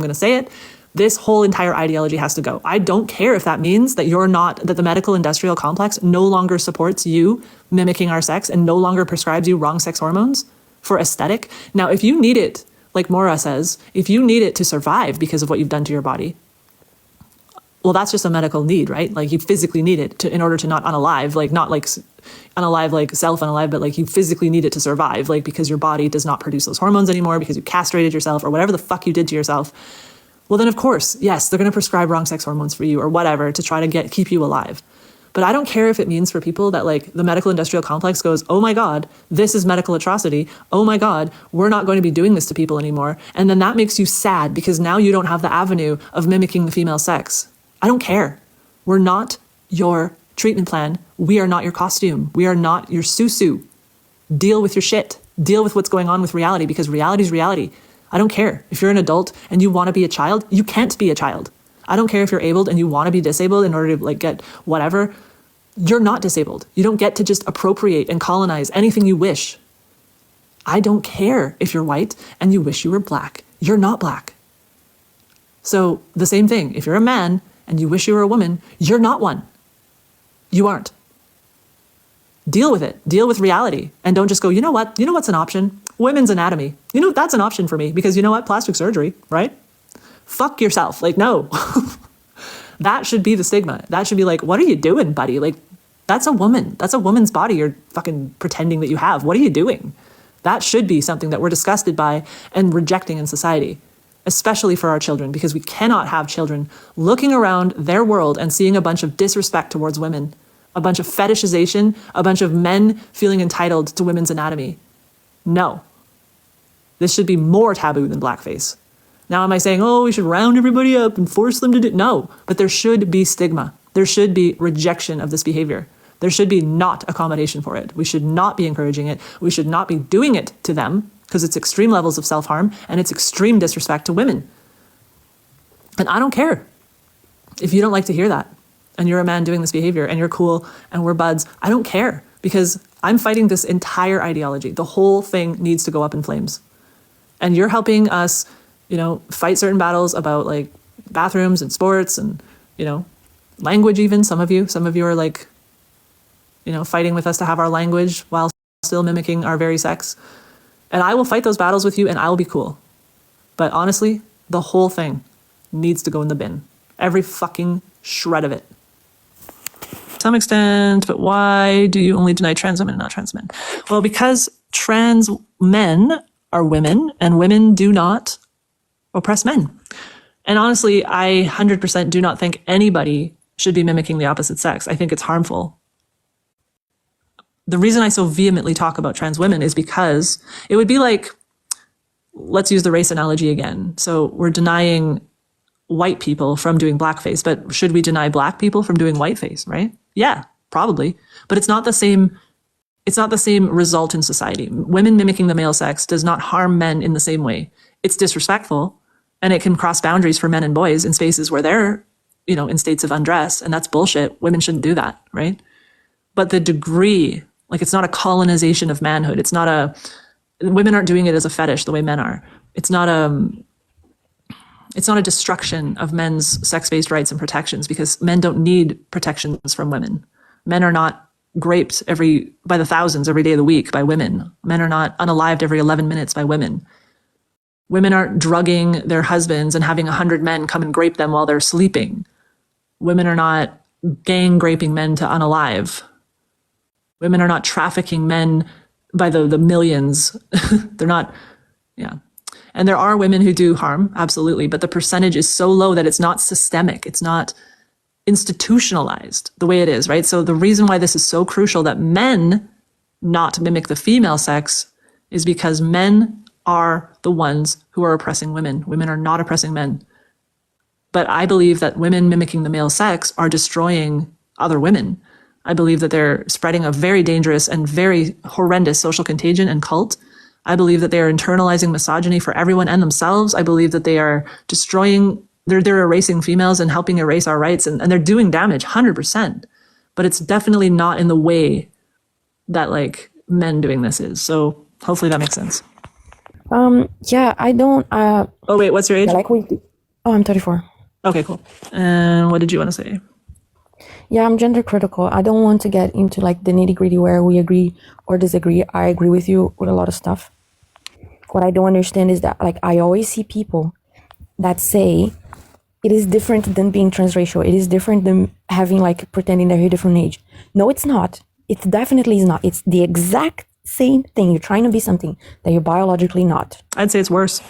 going to say it. This whole entire ideology has to go. I don't care if that means that that the medical industrial complex no longer supports you mimicking our sex and no longer prescribes you wrong sex hormones for aesthetic. Now, if you need it, like Maura says, if you need it to survive because of what you've done to your body, well, that's just a medical need, right? Like you physically need it in order to not unalive, like not like unalive, like self-unalive, but like you physically need it to survive, like because your body does not produce those hormones anymore because you castrated yourself or whatever the fuck you did to yourself. Well, then of course, yes, they're going to prescribe wrong sex hormones for you or whatever to try to keep you alive. But I don't care if it means for people that like the medical industrial complex goes, oh my God, this is medical atrocity. Oh my God, we're not going to be doing this to people anymore. And then that makes you sad because now you don't have the avenue of mimicking the female sex. I don't care. We're not your treatment plan. We are not your costume. We are not your susu. Deal with your shit. Deal with what's going on with reality because reality is reality. I don't care. If you're an adult and you want to be a child, you can't be a child. I don't care if you're abled and you want to be disabled in order to like get whatever. You're not disabled. You don't get to just appropriate and colonize anything you wish. I don't care if you're white and you wish you were black. You're not black. So the same thing. If you're a man and you wish you were a woman, you're not one. You aren't. Deal with it. Deal with reality. And don't just go, you know what? You know what's an option? Women's anatomy. You know, that's an option for me because you know what? Plastic surgery, right? Fuck yourself. Like, no. That should be the stigma. That should be like, what are you doing, buddy? Like, that's a woman. That's a woman's body you're fucking pretending that you have. What are you doing? That should be something that we're disgusted by and rejecting in society, especially for our children, because we cannot have children looking around their world and seeing a bunch of disrespect towards women, a bunch of fetishization, a bunch of men feeling entitled to women's anatomy. No. This should be more taboo than blackface. Now, am I saying, oh, we should round everybody up and force them to do? No, but there should be stigma. There should be rejection of this behavior. There should be not accommodation for it. We should not be encouraging it. We should not be doing it to them because it's extreme levels of self-harm and it's extreme disrespect to women. And I don't care if you don't like to hear that and you're a man doing this behavior and you're cool and we're buds. I don't care because I'm fighting this entire ideology. The whole thing needs to go up in flames. And you're helping us, you know, fight certain battles about like bathrooms and sports and, you know, language even. Some of you are like, you know, fighting with us to have our language while still mimicking our very sex. And I will fight those battles with you and I will be cool. But honestly, the whole thing needs to go in the bin. Every fucking shred of it. To some extent, but why do you only deny trans women and not trans men? Well, because trans men are women and women do not oppress men. And honestly, I 100% do not think anybody should be mimicking the opposite sex. I think it's harmful. The reason I so vehemently talk about trans women is because it would be like, let's use the race analogy again. So we're denying white people from doing blackface, but should we deny black people from doing whiteface, right? Yeah, probably. But it's not the same result in society. Women mimicking the male sex does not harm men in the same way. It's disrespectful and it can cross boundaries for men and boys in spaces where they're, you know, in states of undress, and that's bullshit. Women shouldn't do that, right? But the degree, like it's not a colonization of manhood. It's not women aren't doing it as a fetish the way men are. It's not a destruction of men's sex-based rights and protections because men don't need protections from women. Men are not raped by the thousands every day of the week by women. Men are not unalived every 11 minutes by women. Women aren't drugging their husbands and having 100 men come and grape them while they're sleeping. Women are not gang raping men to unalive. Women are not trafficking men by the millions. They're not, yeah. And there are women who do harm, absolutely, but the percentage is so low that it's not systemic. It's not institutionalized the way it is, right? So the reason why this is so crucial that men not mimic the female sex is because men are the ones who are oppressing women. Women are not oppressing men. But I believe that women mimicking the male sex are destroying other women. I believe that they're spreading a very dangerous and very horrendous social contagion and cult. I believe that they are internalizing misogyny for everyone and themselves. I believe that they are destroying, they're erasing females and helping erase our rights, and they're doing damage 100%. But it's definitely not in the way that like men doing this is. So hopefully that makes sense. Yeah, I don't. Oh wait, what's your age? Like Oh, I'm 34. Okay, cool. And what did you want to say? Yeah, I'm gender critical. I don't want to get into like the nitty gritty where we agree or disagree. I agree with you with a lot of stuff. What I don't understand is that like I always see people that say it is different than being transracial. It is different than having like pretending they're a different age. No, it's not. It definitely is not. It's the exact same thing. You're trying to be something that you're biologically not. I'd say it's worse.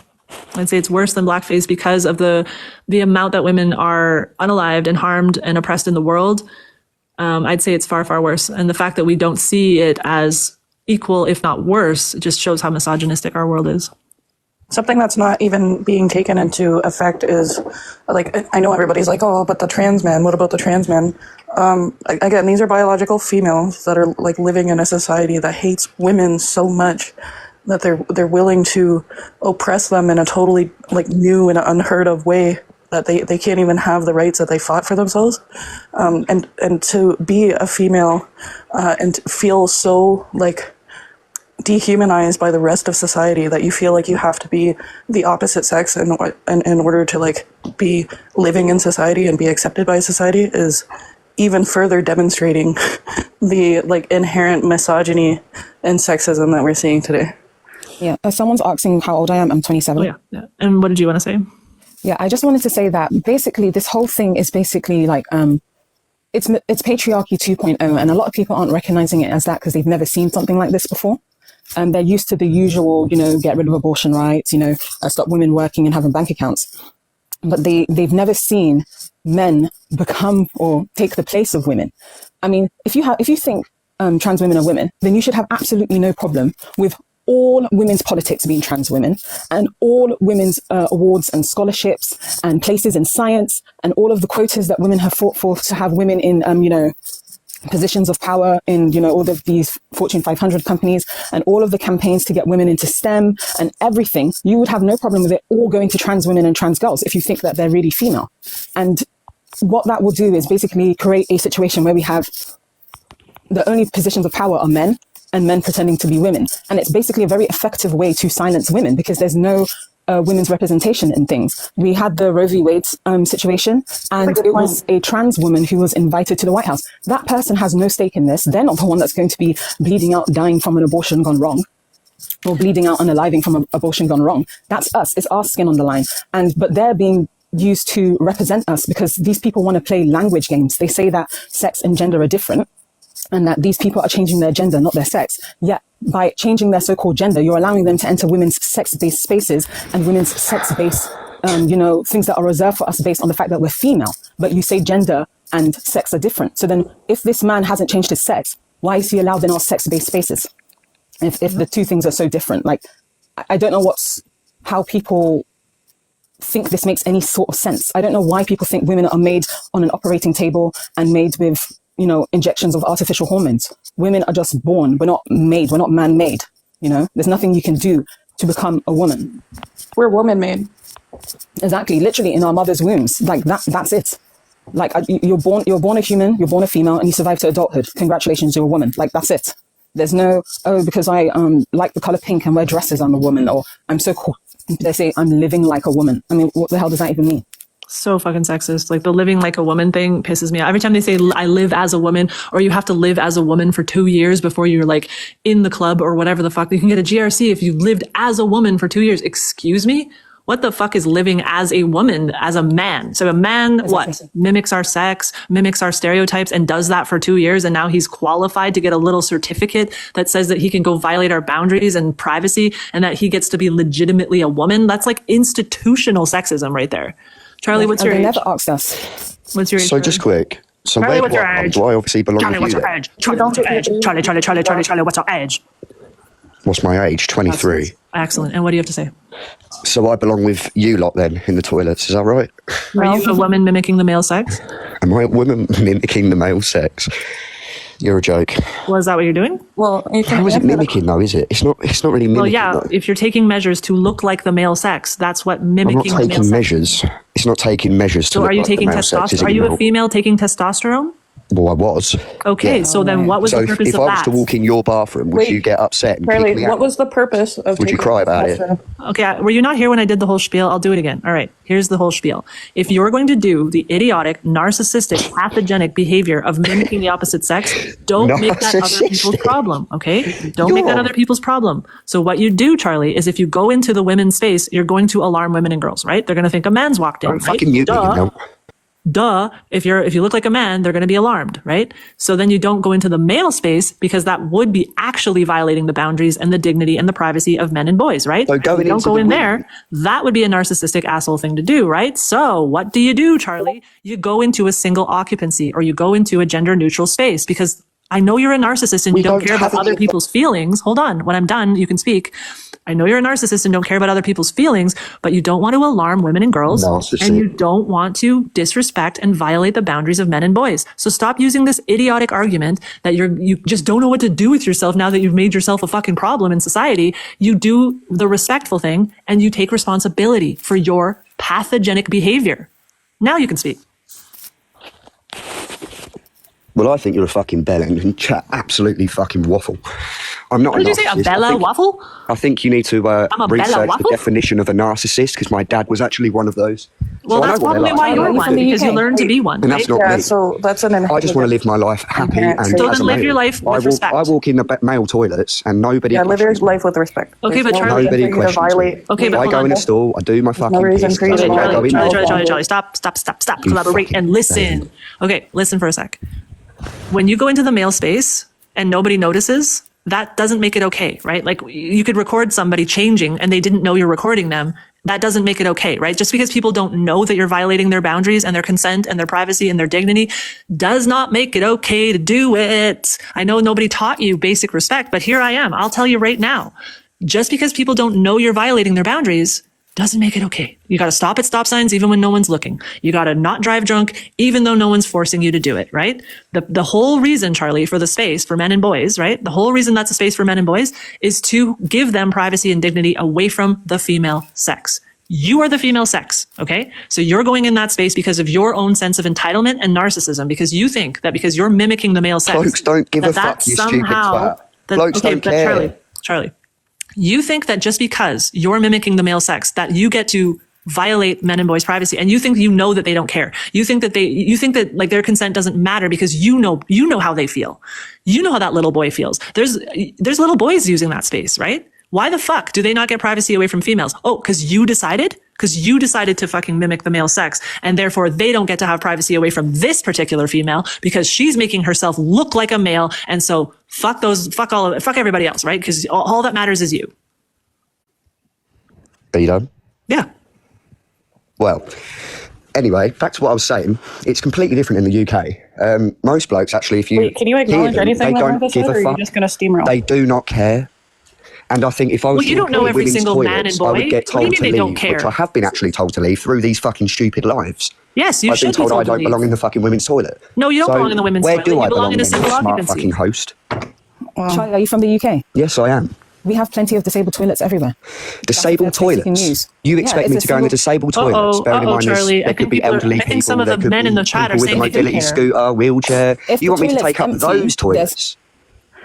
I'd say it's worse than blackface because of the amount that women are unalived and harmed and oppressed in the world. I'd say it's far, far worse. And the fact that we don't see it as equal, if not worse, just shows how misogynistic our world is. Something that's not even being taken into effect is, like, I know everybody's like, oh, but the trans man, what about the trans men? Again, these are biological females that are like living in a society that hates women so much that they're willing to oppress them in a totally like new and unheard of way that they can't even have the rights that they fought for themselves. And to be a female and feel so like dehumanized by the rest of society that you feel like you have to be the opposite sex in order to like be living in society and be accepted by society is even further demonstrating the like inherent misogyny and sexism that we're seeing today. Yeah, someone's asking how old I am. I'm 27. Oh, yeah. And what did you want to say? Yeah, I just wanted to say that basically this whole thing is basically like it's patriarchy 2.0, and a lot of people aren't recognizing it as that because they've never seen something like this before. They're used to the usual, get rid of abortion rights, stop women working and having bank accounts. But they've never seen men become or take the place of women. I mean, if you think trans women are women, then you should have absolutely no problem with all women's politics being trans women, and all women's awards and scholarships and places in science, and all of the quotas that women have fought for to have women in, positions of power in, all of these Fortune 500 companies, and all of the campaigns to get women into STEM and everything. You would have no problem with it all going to trans women and trans girls if you think that they're really female. And what that will do is basically create a situation where we have the only positions of power are men, and men pretending to be women. And it's basically a very effective way to silence women because there's no women's representation in things. We had the Roe v. Wade situation, and it was a trans woman who was invited to the White House. That person has no stake in this. They're not the one that's going to be bleeding out, dying from an abortion gone wrong, or bleeding out unaliving from an abortion gone wrong. That's us. It's our skin on the line. But they're being used to represent us because these people want to play language games. They say that sex and gender are different, and that these people are changing their gender, not their sex. Yet, by changing their so-called gender, you're allowing them to enter women's sex-based spaces and women's sex-based, things that are reserved for us based on the fact that we're female. But you say gender and sex are different. So then, if this man hasn't changed his sex, why is he allowed in our sex-based spaces? If the two things are so different, like, I don't know how people think this makes any sort of sense. I don't know why people think women are made on an operating table and made with injections of artificial hormones. Women are just born. We're not made. We're not man-made. There's nothing you can do to become a woman. We're woman-made. Exactly. Literally in our mother's wombs. Like that's it. Like you're born a human, you're born a female, and you survive to adulthood. Congratulations, you're a woman. Like that's it. There's no, because I like the color pink and wear dresses, I'm a woman, or I'm so cool. They say I'm living like a woman. I mean, what the hell does that even mean? So fucking sexist. Like the living like a woman thing pisses me off. Every time they say I live as a woman, or you have to live as a woman for 2 years before you're like in the club or whatever the fuck, you can get a GRC if you lived as a woman for 2 years. Excuse me? What the fuck is living as a woman, as a man? So a man, what? Mimics our sex, mimics our stereotypes, and does that for 2 years. And now he's qualified to get a little certificate that says that he can go violate our boundaries and privacy, and that he gets to be legitimately a woman. That's like institutional sexism right there. Charlie, what's your age? They never asked us. What's your age? So just quick. So Charlie, what's your age? do I obviously belong Charlie, with what's you your then? age? Charlie, what's your age? Charlie, what's your age? What's my age? 23. Excellent. And what do you have to say? So I belong with you lot then in the toilets, is that right? Are you a woman mimicking the male sex? Am I a woman mimicking the male sex? You're a joke. Well, is that what you're doing? Well, you can How is it mimicking though, is it? It's not really mimicking. Well, yeah, though. if you're taking measures to look like the male sex, that's what I'm mimicking not the male taking sex. measures. It's not taking measures to So look are you like the taking male sex, is testosterone? it, Are you Mel? a female taking testosterone? Well, I was. Okay, so then what was So the if, purpose if of I was that? to walk in your bathroom, would Wait, you get upset and kick Charlie, me what out? was the purpose of Would you taking cry this about it? session? Okay, were you not here when I did the whole spiel? I'll do it again. All right, here's the whole spiel. If you're going to do the idiotic, narcissistic, pathogenic behavior of mimicking the opposite sex, don't make that other people's Narcissistic. problem, okay? Don't make that You're- other people's problem. So what you do, Charlie, is if you go into the women's space, you're going to alarm women and girls, right? They're going to think a man's walked in, Don't right? fucking mute me, you know. Duh, if you look like a man, they're going to be alarmed, right? So then you don't go into the male space because that would be actually violating the boundaries and the dignity and the privacy of men and boys, right? So going If you don't into go the in women- there, that would be a narcissistic asshole thing to do, right? So what do, Charlie? You go into a single occupancy or you go into a gender neutral space because I know you're a narcissist and We you don't don't care about have other any- people's feelings. Hold on. When I'm done, you can speak. I know you're a narcissist and don't care about other people's feelings, but you don't want to alarm women and girls. Narcissist. And you don't want to disrespect and violate the boundaries of men and boys. So stop using this idiotic argument that you just don't know what to do with yourself now that you've made yourself a fucking problem in society. You do the respectful thing and you take responsibility for your pathogenic behavior. Now you can speak. Well, I think you're a fucking bell end and chat absolutely fucking waffle. I'm not What a did you say? A narcissist. Bella waffle? I think you need to I'm a Bella research the waffle? definition of a narcissist because my dad was actually one of those. Well, So I that's know what they're probably like. why Are you're you one, from the because you UK? learned to be one. And that's right? not Yeah, me. so that's an I just want to live my life happy inherent and trait. So as then a live your male. life with I respect. walk in the male toilets and nobody Yeah, live your questions me. life with respect. Okay, There's but no Charlie- reason Nobody for you to questions me. violate. Okay, but I hold go on. in a stall, I do my fucking reason piss, for you that's to all. I violate. go in there. Charlie, stop. You Collaborate fucking and listen. Okay, listen for a sec. When you go into the male space and nobody notices, that doesn't make it okay, right? Like you could record somebody changing and they didn't know you're recording them. That doesn't make it okay, right? Just because people don't know that you're violating their boundaries and their consent and their privacy and their dignity does not make it okay to do it. I know nobody taught you basic respect, but here I am. I'll tell you right now. Just because people don't know you're violating their boundaries doesn't make it okay. You got to stop at stop signs even when no one's looking. You got to not drive drunk even though no one's forcing you to do it, right? The whole reason, Charlie, for the space for men and boys, right? The whole reason that's a space for men and boys is to give them privacy and dignity away from the female sex. You are the female sex, okay? So you're going in that space because of your own sense of entitlement and narcissism because you think that because you're mimicking the male sex. Blokes don't give a fuck, that's you stupid twat. Blokes don't but care. Charlie, you think that just because you're mimicking the male sex that you get to violate men and boys' privacy and you think you know that they don't care. You think that like their consent doesn't matter because you know how they feel. You know how that little boy feels. There's little boys using that space, right? Why the fuck do they not get privacy away from females? Oh, because you decided? Because you decided to fucking mimic the male sex and therefore they don't get to have privacy away from this particular female because she's making herself look like a male. And so fuck everybody else, right? Because all that matters is you. Are you done? Yeah. Well, anyway, back to what I was saying. It's completely different in the UK. Most blokes, actually, if you Wait, can you hear acknowledge them, anything they that don't Martha give said, a or are you fuck. just going to steamroll? They do not care. And I think if I was Well, you to don't know employ every women's single man toilets, and I boy. would get What do you told mean to they leave, don't care? which I have been actually told to leave through these fucking stupid lives. Yes, you I've been should be told I told to don't leave. belong in the fucking women's toilet. No, you don't So belong in the women's where toilet. do You I belong in a then, single you smart occupancy. fucking host? Charlie, are you from the UK? Yes, I am. We have plenty of disabled toilets everywhere. Disabled That's what you can toilets. use. You Yeah, expect it's me a to go in the single- disabled toilets? Bearing in mind Charlie. there could be elderly I think people, some of there the could men be in the chat are people with a saying they don't mobility care. scooter, wheelchair. If You the want me to toilet's take up empty, those there's- toilets?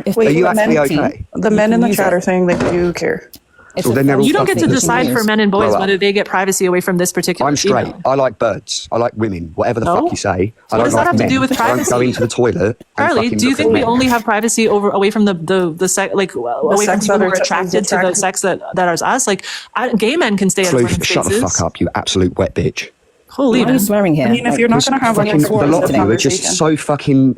If Wait, Are you the men- actually okay? The men in the use chat it. are saying they do care. It's So a then they're full all You don't get to thing you can decide use. for men and boys Grow up. whether they get privacy away from this particular I'm straight. female. I like birds. I like women. Whatever the No? fuck you say. I What don't does that like have to men. do with I don't go privacy? into the toilet. and Charlie, fucking do you look think at we men. only have privacy away from the sex, like away from sex people that who are are attracted to the attracted- sex that is us? Like gay men can stay at Floof, women's shut the spaces. fuck up, you absolute wet bitch. Holy Why are you man. swearing here? I mean, if you're not going to have like a Fucking, the lot of you are conversation. just so fucking...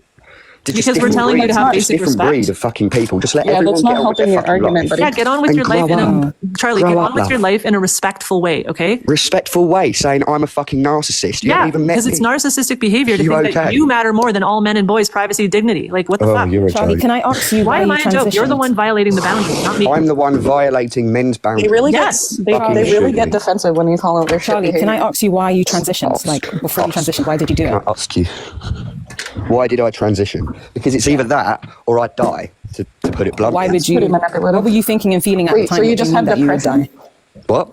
Because we're telling you to have basic different respect. breed of fucking people. Just let Yeah, everyone that's get not on with their helping your fucking argument, life. buddy. Yeah, get on with And your life grow in up. a Charlie. Grow Get up, on with your love. life in a respectful way, okay? Respectful way, saying I'm a fucking narcissist. You Yeah, haven't even met because me. it's narcissistic behavior to You think that okay? you matter more than all men and boys' privacy, dignity. Like what the Oh, fuck? you're a Charlie, joke. can I ask you Why am you I a joke? You're the transitioned? one violating the boundary, not me. I'm the one violating men's boundaries. They really Yes. get, Fucking they really should get be. defensive when you call out their shit Charlie, can I behavior. ask you why you transitioned? Like before you transitioned, why did you do Can it? I ask you, why did I transition? Because it's either that or I die, to put it bluntly. Why would you? pretty manipulative. What were you thinking and feeling at Wait, the time? so you that just knew had that you would depression? die? What?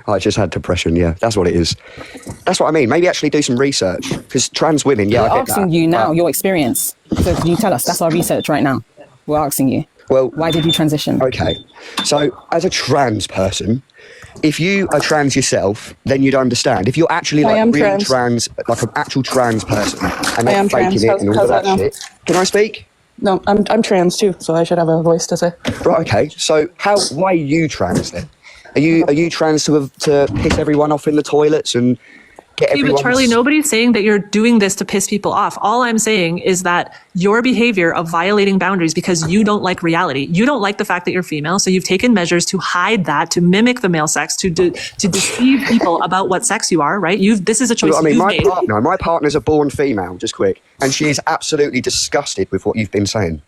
I just had depression. Yeah, that's what it is. That's what I mean. Maybe actually do some research because trans women. Yeah, We're I get asking that. you now your experience. So can you tell us? That's our research right now. We're asking you. Well, Why did you transition? okay. So as a trans person, if you are trans yourself, then you'd understand. If you're actually I like am really trans. like an actual trans person, and I they're am faking trans. it and all How's of that that now? shit. Can I speak? No, I'm trans too, so I should have a voice to say. Right. Okay. So why are you trans then? Are you trans to piss everyone off in the toilets and get Okay, everyone? but Charlie, nobody's saying that you're doing this to piss people off. All I'm saying is that your behavior of violating boundaries because you don't like reality, you don't like the fact that you're female, so you've taken measures to hide that, to mimic the male sex, to deceive people about what sex you are. Right? This is a choice I mean, you've made. my partner's a born female. Just quick, and she is absolutely disgusted with what you've been saying.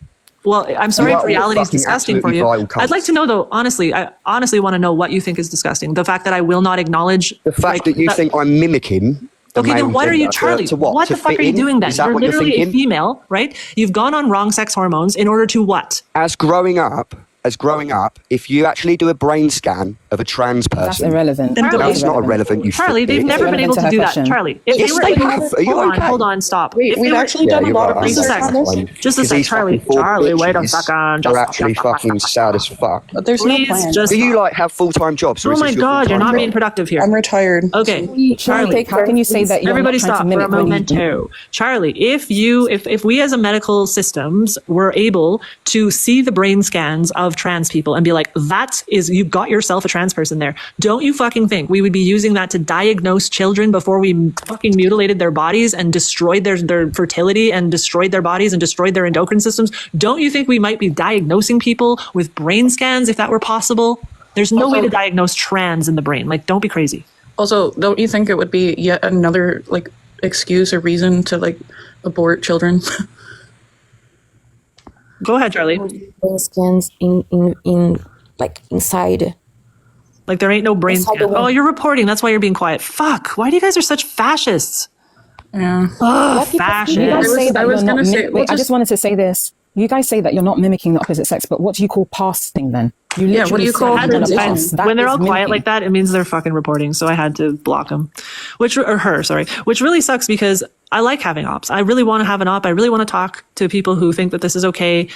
Well, I'm sorry You if are reality is fucking disgusting for absolutely you. vile cunts. I'd like to know, though, honestly, I honestly want to know what you think is disgusting. The fact that I will not acknowledge The fact that you think I'm mimicking. The Okay, then male what are you, gender Charlie? To what? What To the fuck fit are you in? doing then? Is that You're what you're literally a thinking? female, right? You've gone on wrong sex hormones in order to what? As growing up, if you actually do a brain scan of a trans person, That's irrelevant. That's not irrelevant. You Charlie, they've thick never bitch. been able to Irrelevant do to her that. question. Charlie, Yes, they have. Are you okay? hold on, stop. Wait, If we've they were- actually done a you're lot of right. research on this. Just a Because sec, these Charlie. fucking poor Charlie, wait a bitches second. are Just actually fucking sad as fuck. But there's no Please plan. just. Do you like have full-time jobs? Or Oh is my this your God, you're full-time not job? being productive here. I'm retired. Okay, Charlie. How can you say that you're Everybody not trying stop to for mimic a when you moment too. Charlie, if we as a medical systems were able to see the brain scans of trans people and be like, you've got yourself a trans person there. Don't you fucking think we would be using that to diagnose children before we fucking mutilated their bodies and destroyed their fertility and destroyed their bodies and destroyed their endocrine systems? Don't you think we might be diagnosing people with brain scans if that were possible? There's no way to diagnose trans in the brain. Like, don't be crazy. Also, don't you think it would be yet another like excuse or reason to like abort children? Go ahead, Charlie. Brain scans in like inside. Like, there ain't no brain Inside the scan. womb. Oh, you're reporting. That's why you're being quiet. Fuck. Why do you guys are such fascists? Yeah. Ugh, You fascists. guys say that I was you're gonna not say- wait, I just wanted to say this. You guys say that you're not mimicking the opposite sex, but what do you call passing then? You Yeah, what do you call said you're gonna transition? pass. That When they're is all quiet mimicking. like that, it means they're fucking reporting. So I had to block them, which really sucks because I like having ops. I really want to have an op. I really want to talk to people who think that this is okay,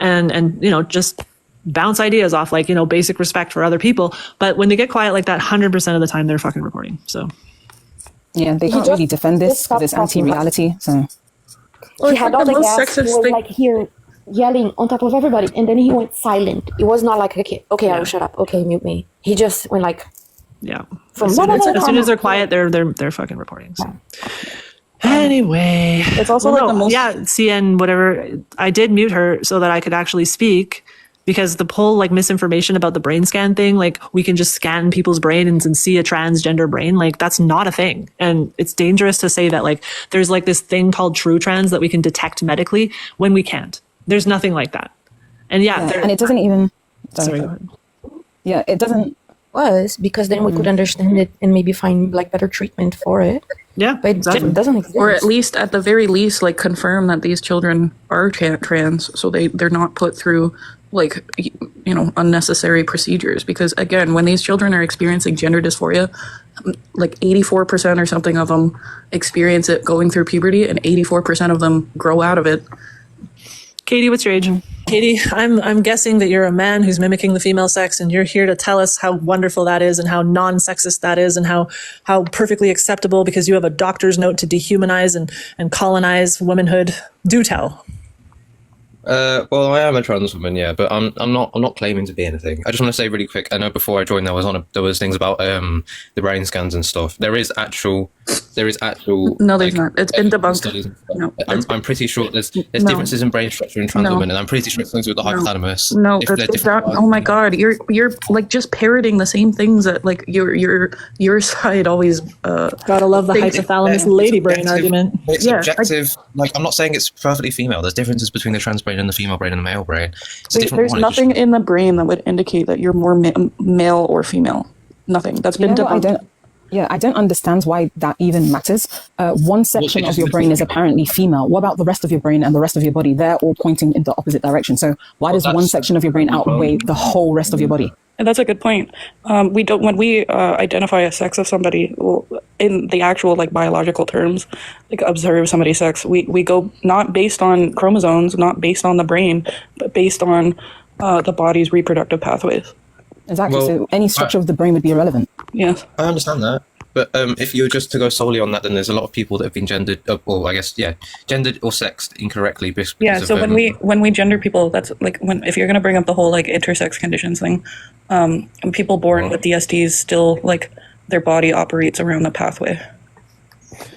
and just bounce ideas off like basic respect for other people. But when they get quiet like that, 100% of the time they're fucking reporting. So Yeah, they can't just- really defend this just stop because it's talking about anti-reality. So Well, He it's had like all the the most gas. He sexist was thing. like here yelling on top of everybody, and then he went silent. It was not like okay, I will shut up. Okay, mute me. He just went like yeah, from as soon as they're quiet, they're fucking reporting. So. Anyway, It's also like the most. yeah, CN whatever. I did mute her so that I could actually speak. Because the whole like misinformation about the brain scan thing, like we can just scan people's brains and see a transgender brain, like that's not a thing. And it's dangerous to say that like there's like this thing called true trans that we can detect medically when we can't. There's nothing like that. And and it doesn't even. Sorry, go ahead. Yeah, it doesn't. was because then we could understand it and maybe find like better treatment for it. Yeah, But exactly. it doesn't exist. Or at least, at the very least, like confirm that these children are trans, so they're not put through like unnecessary procedures. Because again, when these children are experiencing gender dysphoria, like 84% or something of them experience it going through puberty, and 84% of them grow out of it. Katie, what's your age? Katie, I'm guessing that you're a man who's mimicking the female sex, and you're here to tell us how wonderful that is, and how non-sexist that is, and how perfectly acceptable because you have a doctor's note to dehumanize and colonize womanhood. Do tell. Well, I am a trans woman, yeah, but I'm not claiming to be anything. I just want to say really quick. I know before I joined, there was things about the brain scans and stuff. There is actual. No, there's not. It's been debunked. studies and stuff. No, I'm pretty sure there's No. differences in brain structure in trans No. women, and I'm pretty sure it's things with the hypothalamus. No, If they're that's different oh my god, you're like just parroting the same things that like your side always. Gotta love the Thank you. hypothalamus lady brain Objective- argument. It's Yeah, objective. Like, I'm not saying it's perfectly female. There's differences between the trans brain and the female brain and the male brain. It's a different There's one. It's just- nothing in the brain that would indicate that you're more male or female. Nothing. That's been You know what, debunked. I don't understand why that even matters. One section of your brain is apparently female. What about the rest of your brain and the rest of your body? They're all pointing in the opposite direction. So why does one that's- section of your brain outweigh the whole rest of your body? And that's a good point. We don't when we identify a sex of somebody in the actual like biological terms, like observe somebody's sex. We go not based on chromosomes, not based on the brain, but based on the body's reproductive pathways. Exactly. Well, So any structure of the brain would be irrelevant. Yes. I understand that. But if you were just to go solely on that, then there's a lot of people that have been gendered, or I guess, gendered or sexed incorrectly. Because Yeah. So of, when we gender people, that's like if you're gonna bring up the whole like intersex conditions thing, people born with DSDs still like their body operates around the pathway.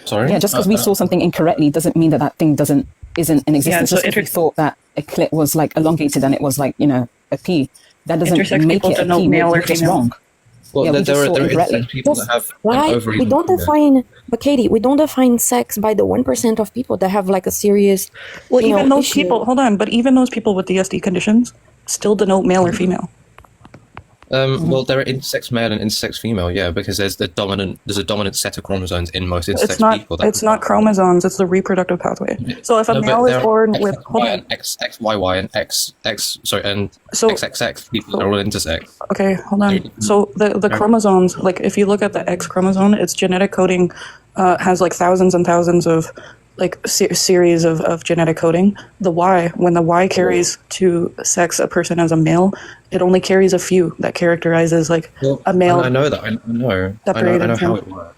Sorry? Yeah, just because we saw something incorrectly doesn't mean that that thing isn't in existence. so Just because we thought that a clit was like elongated and it was like, a P, that doesn't Intersex make people it a denote P. male or We're just female. wrong. Well, Yeah, we there just saw are incorrectly. intersex people that have Why an ovary. we don't define, but Katie, we don't define sex by the 1% of people that have like a serious, Well, even those issue. people, hold on, but even those people with DSD conditions still denote male or female. Well, there are intersex male and intersex female, because there's a dominant set of chromosomes in most intersex people. It's not chromosomes, it's the reproductive pathway. So if a male is born with, hold on. XYY and and So- XXX people that are all intersex. Okay, hold on. So the chromosomes, like if you look at the X chromosome, its genetic coding has like thousands and thousands of like series of genetic coding. The Y, when the Y carries to sex a person as a male, it only carries a few that characterizes like a male. I know that. I know how it works.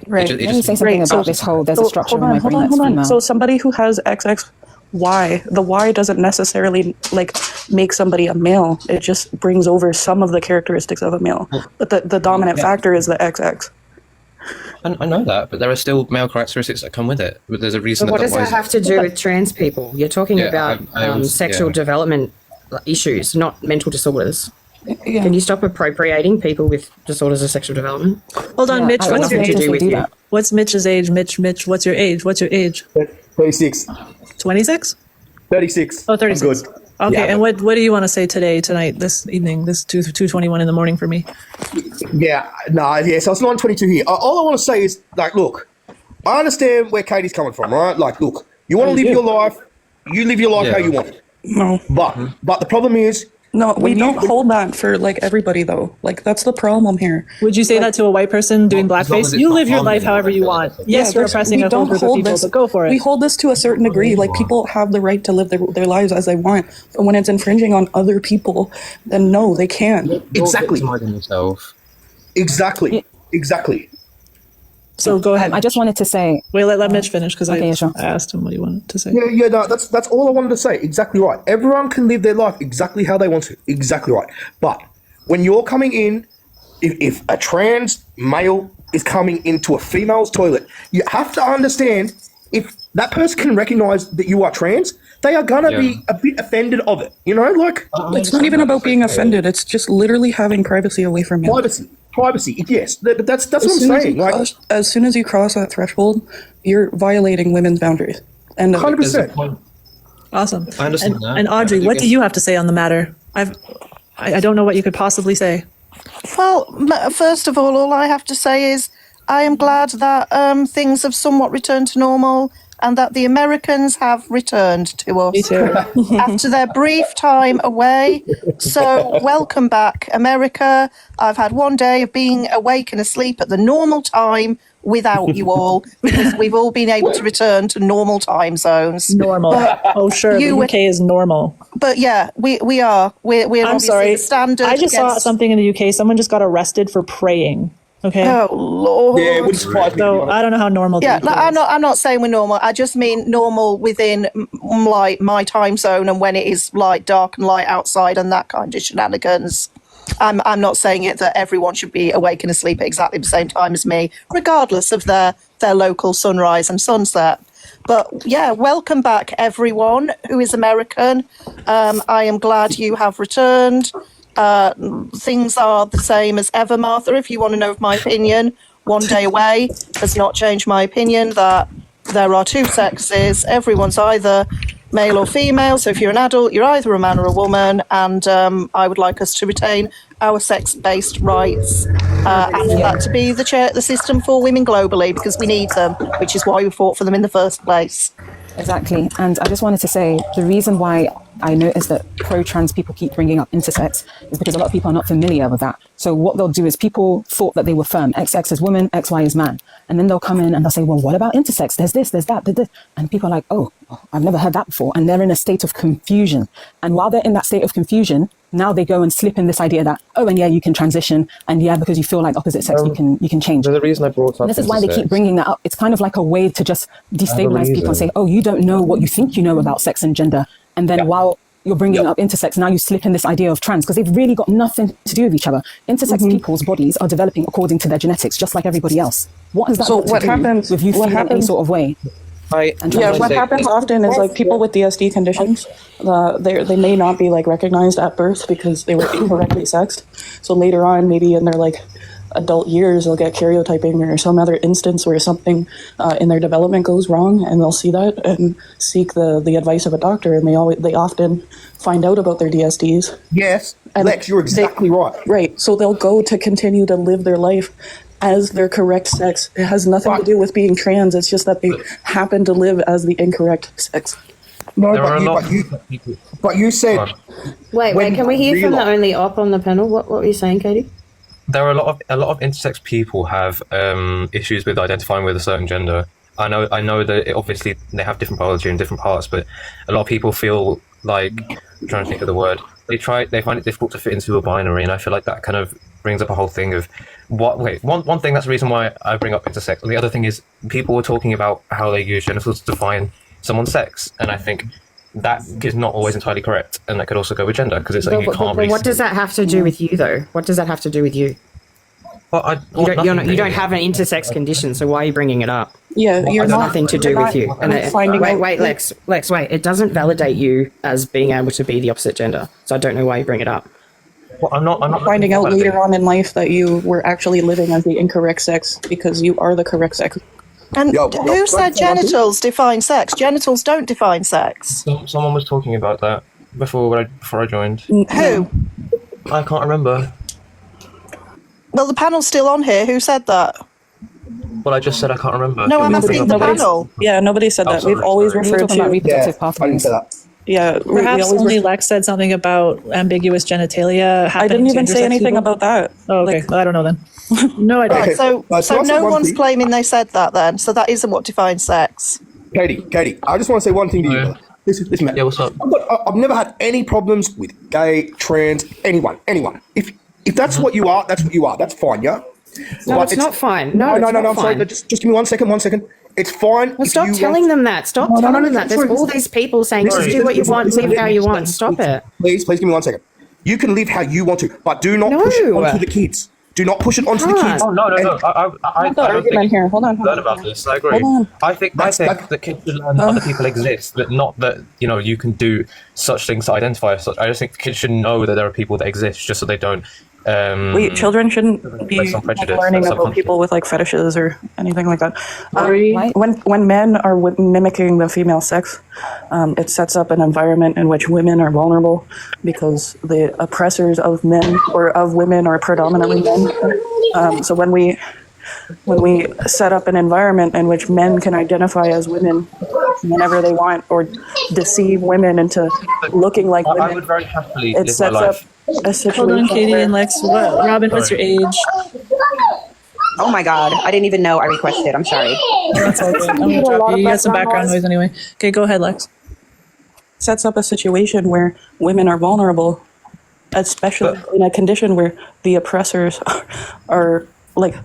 Right. Let me say something about this whole, there's a structure in my brain that's female. So somebody who has XXY, the Y doesn't necessarily like make somebody a male. It just brings over some of the characteristics of a male. But the dominant factor is the XX. I know that, but there are still male characteristics that come with it. But there's a reason. But what does that have to do with trans people? You're talking about sexual development issues, not mental disorders. Yeah. Can you stop appropriating people with disorders of sexual development? Hold on, Mitch. I What's don't your think to they do with do you? that. What's Mitch's age? Mitch, what's your age? 36. 26? 36. Oh, 36. I'm good. Okay, Yeah. and what do you want to say tonight, this evening, this 2:21 in the morning for me? So it's 9:22 here. All I want to say is, like, look, I understand where Katie's coming from, right? Like, look, you want to live your life, you live your life how you want it. No. But the problem is, No, we don't hold that for like everybody though. Like that's the problem here. Would you say that to a white person doing as long blackface? as it's You not live your harming life however you anyone. want. Yes, you're oppressing a whole group of people, but go for it. We hold this to a certain degree. Like people have the right to live their lives as they want. But when it's infringing on other people, then no, they can't. Exactly. You're victimizing yourself. Exactly. So go ahead. I just wanted to say, Wait, let Mitch finish because Okay, I sure. asked him what he wanted to say. No, that's all I wanted to say. Exactly right. Everyone can live their life exactly how they want to. Exactly right. But when you're coming in, if a trans male is coming into a female's toilet, you have to understand if that person can recognize that you are trans, they are gonna be a bit offended of it. Like It's not even about being offended. It's just literally having privacy away from you. privacy. Yes, that's what I'm saying. Like As soon as you cross that threshold, you're violating women's boundaries. And 100%. Awesome. I understand that. And Audrey, what do you have to say on the matter? I don't know what you could possibly say. Well, first of all I have to say is I am glad that things have somewhat returned to normal and that the Americans have returned to us Me too. after their brief time away. So welcome back, America. I've had one day of being awake and asleep at the normal time without you all because we've all been able to return to normal time zones. Normal. Oh, sure. The UK is normal. But yeah, we are. We're I'm obviously sorry. the standard. I just saw against- something in the UK. Someone just got arrested for praying. Okay. Oh Lord. Yeah, it wouldn't surprise me. So I don't know how normal. Yeah, the like, UK is. I'm not saying we're normal. I just mean normal within like my time zone and when it is like dark and light outside and that kind of shenanigans. I'm not saying it that everyone should be awake and asleep at exactly the same time as me, regardless of their local sunrise and sunset. But yeah, welcome back everyone who is American. I am glad you have returned. Things are the same as ever, Martha. If you want to know my opinion, one day away has not changed my opinion that there are two sexes. Everyone's either male or female. So if you're an adult, you're either a man or a woman. And I would like us to retain our sex-based rights and for that to be the system for women globally because we need them, which is why we fought for them in the first place. Exactly. And I just wanted to say the reason why I noticed that pro-trans people keep bringing up intersex is because a lot of people are not familiar with that. So what they'll do is people thought that they were firm. XX is woman, XY is man. And then they'll come in and they'll say, well, what about intersex? There's this, there's that, there's this. And people are like, oh, I've never heard that before. And they're in a state of confusion. And while they're in that state of confusion, now they go and slip in this idea that, oh, and yeah, you can transition. And yeah, because you feel like opposite sex, you can change. The reason I brought up and this is why they keep bringing that up. It's kind of like a way to just destabilize people and say, oh, you don't know what you think you know about sex and gender. And then while you're bringing up intersex, now you slip in this idea of trans, because they've really got nothing to do with each other. Intersex people's bodies are developing according to their genetics, just like everybody else. What has that got to do with you feeling any sort of way? What happens often is like people with DSD conditions, they may not be like recognized at birth because they were incorrectly sexed. So later on, maybe in their like adult years, they'll get karyotyping or some other instance where something in their development goes wrong, and they'll see that and seek the advice of a doctor, and they often find out about their DSDs. Yes, and Lex, you're exactly right. Right, so they'll go to continue to live their life as their correct sex. It has nothing to do with being trans. It's just that they happen to live as the incorrect sex. No, but you said. Wait, can we hear from the only op on the panel? What were you saying, Katie? There are a lot of intersex people have issues with identifying with a certain gender. I know that obviously they have different biology in different parts, but a lot of people feel like, I'm trying to think of the word, they find it difficult to fit into a binary, and I feel like that kind of brings up a whole thing of one thing. That's the reason why I bring up intersex. And the other thing is people were talking about how they use genitals to define someone's sex, and I think that is not always entirely correct, and that could also go with gender, because it's like you can't. But what does that have to do with you, though? What does that have to do with you? Well, you don't have an intersex condition, so why are you bringing it up? Yeah, you're nothing to do with you. And wait, Lex, wait. It doesn't validate you as being able to be the opposite gender, so I don't know why you bring it up. Well, I'm not finding out later on in life that you were actually living as the incorrect sex because you are the correct sex. And who said genitals define sex? Genitals don't define sex. Someone was talking about that before I joined. Who? I can't remember. Well, the panel's still on here. Who said that? Well, I just said I can't remember. No, I'm asking the panel. Yeah, nobody said that. We've always referred to reproductive pathways. Yeah, perhaps only Lex said something about ambiguous genitalia. I didn't even say anything about that. Oh, okay. Well, I don't know then. No idea. Right, so no one's claiming they said that then. So that isn't what defines sex. Katie, I just want to say one thing to you. Listen, man. Yeah, what's up? I've never had any problems with gay, trans, anyone. If that's what you are, that's what you are. That's fine, yeah? No, it's not fine. No, I'm sorry. Just give me 1 second. It's fine. Well, stop telling them that. Stop telling them that. There's all these people saying, just do what you want, live how you want. Stop it. Please give me 1 second. You can live how you want to, but do not push it onto the kids. Do not push it onto the kids. Oh, no. I don't think here. Hold on. learn about this. I agree. I think that kids should learn that other people exist, but not that, you can do such things to identify as such. I just think kids should know that there are people that exist, just so they don't. Children shouldn't be learning about people with like fetishes or anything like that. When men are mimicking the female sex, it sets up an environment in which women are vulnerable because the oppressors of men or of women are predominantly men. So when we set up an environment in which men can identify as women whenever they want or deceive women into looking like women, I would very happily it sets up a situation. Hold on, Katie and Lex. Robin, what's your age? Oh my God, I didn't even know I requested. I'm sorry. That's all good. I'm gonna drop you. You had some background noise anyway. Okay, go ahead, Lex. Sets up a situation where women are vulnerable, especially in a condition where the oppressors are like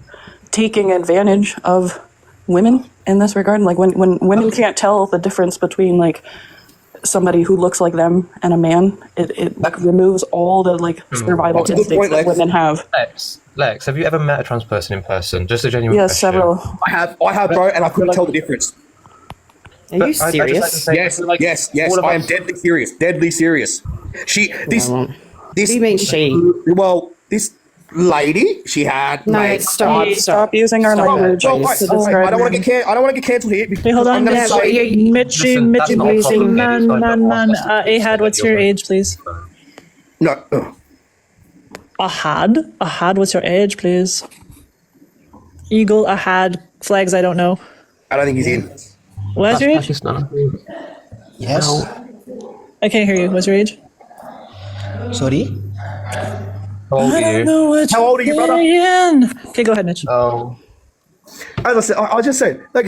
taking advantage of women in this regard. Like when women can't tell the difference between like somebody who looks like them and a man, it like removes all the like survival instincts that women have. Lex, have you ever met a trans person in person? Just a genuine question. Several. I have, bro, and I couldn't tell the difference. Are you serious? Yes. I am deadly serious. What do you mean she? Well, this lady, she had. No, stop using our language. I don't want to get cancelled here. Hey, hold on. Mitchie, man. Ahad, what's your age, please? No. Ahad, what's your age, please? Eagle, Ahad, flags, I don't know. I don't think he's in. What's your age? Pakistan, I think. Yes. I can't hear you. What's your age? Sorry. How old I are don't you? know what How old are you, brother? saying. Okay, go ahead, Mitch. Oh, As I said, I just said, like,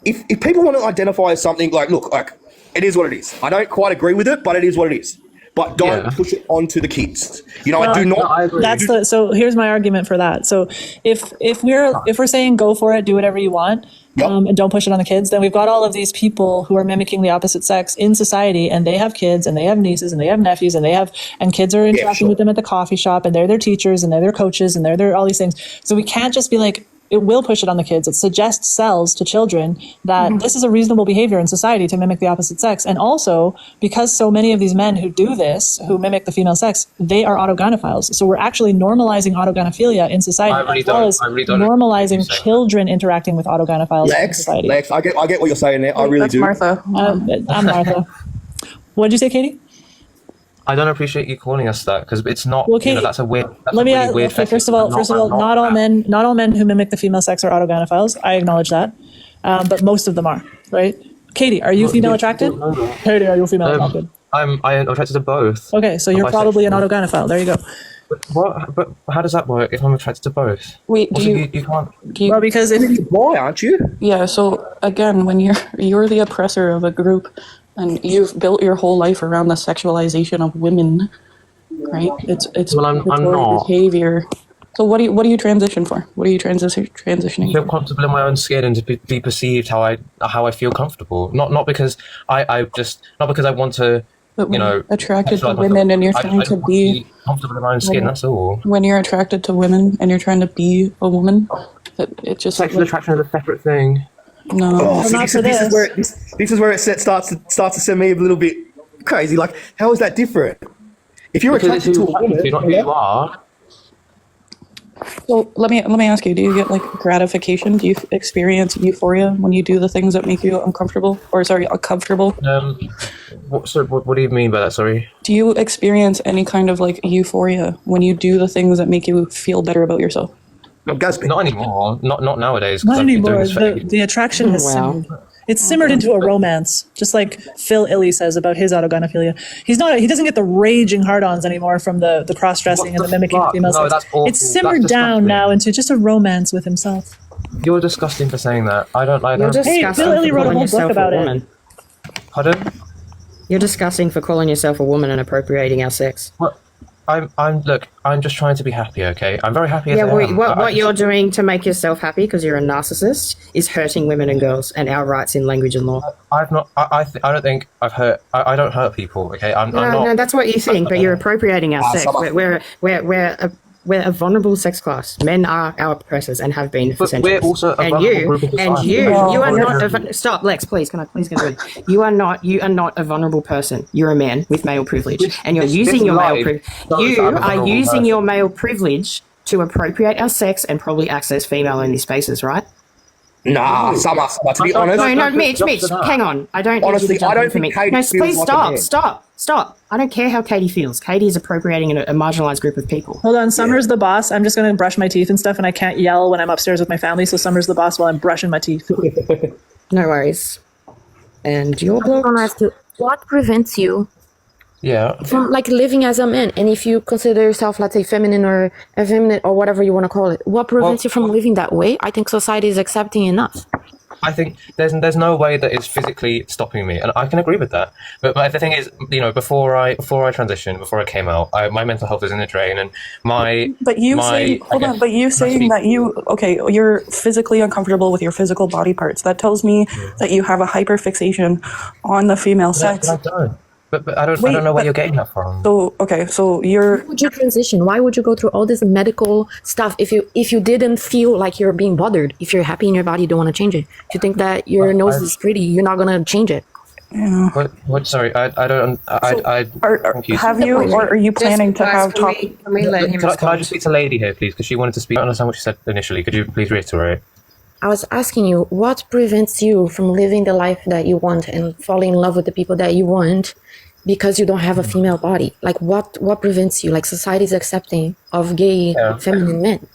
if people want to identify as something, like, look, like, it is what it is. I don't quite agree with it, but it is what it is. But don't push it onto the kids. You know, I do not. No, I agree. So here's my argument for that. So if we're saying go for it, do whatever you want, and don't push it on the kids, then we've got all of these people who are mimicking the opposite sex in society, and they have kids, and they have nieces, and they have nephews, and kids are interacting with them at the coffee shop, and they're their teachers, and they're their coaches, and they're all these things. So we can't just be like, it will push it on the kids. It suggests cells to children that this is a reasonable behavior in society to mimic the opposite sex. And also, because so many of these men who do this, who mimic the female sex, they are autogynephiles. So we're actually normalizing autogynephilia in society, as well as normalizing children interacting with autogynephiles in society. Lex, I get what you're saying there. I really That's do. Martha. I'm Martha. What did you say, Katie? I don't appreciate you calling us that because it's not. Well, Katie, that's a weird. That's let me a really ask, weird okay, first of fetish. all, not all men who mimic the female sex are autogynephiles. I acknowledge that, but most of them are, right? Katie, are you female attracted? Katie, are you female attracted? I'm attracted to both. Okay, so you're probably an autogynephile. There you go. What? But how does that work if I'm attracted to both? Wait, Also, you can't. Well, because if Why aren't you? Yeah, so again, when you're the oppressor of a group and you've built your whole life around the sexualization of women, right? It's Well, I'm not. behavior. So what do you transition for? What are you transitioning? Feel comfortable in my own skin and to be perceived how I feel comfortable. Not because I want to. But when You know, you're attracted to sexualize women and you're myself. trying I to just be want to comfortable in my own skin. That's all. when you're attracted to women and you're trying to be a woman, it just Sexual attraction is a separate thing. no. Oh, see, not this for is where this is where it starts to send me a little bit crazy. Like, how is that different? If you're Because it's attracted who to a woman, you're not who you are. So let me ask you: do you get like gratification? Do you experience euphoria when you do the things that make you uncomfortable, or sorry, uncomfortable? What do you mean by that? Sorry. Do you experience any kind of like euphoria when you do the things that make you feel better about yourself? Not anymore. Not nowadays. 'cause not I've been doing anymore, this for the attraction has simmered. It's simmered into a romance, just like Phil Illy says about his autogynephilia. He doesn't get the raging hard-ons anymore from the cross-dressing and the mimicking of female sex. That's awful. It's simmered That's down disgusting. now into just a romance with himself. You're disgusting for saying that. I don't like You're that. Hey, disgusting Phil Illy for wrote a calling whole book yourself about a it. woman. Pardon? You're disgusting for calling yourself a woman and appropriating our sex. What? I'm just trying to be happy, okay? I'm very happy as Yeah, I am. what you're doing to make yourself happy because you're a narcissist is hurting women and girls and our rights in language and law. I've not. I don't think I've hurt. I don't hurt people. Okay, I'm not. No, that's what you think, but you're appropriating our sex. We're a vulnerable sex class. Men are our oppressors and have been for But centuries. we're also a and vulnerable you, group of and society. you are not. Stop, Lex. Please, can I please get a word? You are not a vulnerable person. You're a man with male privilege, and you're using your male privilege. You are using your male privilege to appropriate our sex and probably access female-only spaces, right? Nah, some are. To be honest, No, Mitch, hang on. I don't. Honestly, need you to jump I don't in for me. think Katie No, feels please like a man. stop. I don't care how Katie feels. Katie is appropriating a marginalized group of people. Hold on, Summer's the boss. I'm just going to brush my teeth and stuff, and I can't yell when I'm upstairs with my family, so Summer's the boss while I'm brushing my teeth. No worries. And your I blog? want to ask you, what prevents you Yeah. from like living as a man? And if you consider yourself, let's say, feminine or effeminate or whatever you want to call it, what prevents you from living that way? I think society is accepting enough. I think there's no way that is physically stopping me, and I can agree with that. But the thing is, before I transitioned, before I came out, my mental health was in the drain, and But you saying that you're physically uncomfortable with your physical body parts. That tells me that you have a hyperfixation on the female sex. But I don't. But I don't know where you're getting that from. So you're. Why would you transition? Why would you go through all this medical stuff if you didn't feel like you're being bothered? If you're happy in your body, you don't want to change it. If you think that your nose is pretty, you're not gonna change it. Yeah. What? Sorry, I don't. Have you or are you planning to have talk? Can we let him Can I just speak to Lady here, please? Because she wanted to speak. I don't understand what she said initially. Could you please reiterate? I was asking you, what prevents you from living the life that you want and falling in love with the people that you want because you don't have a female body? Like what prevents you? Like society's accepting of gay feminine men.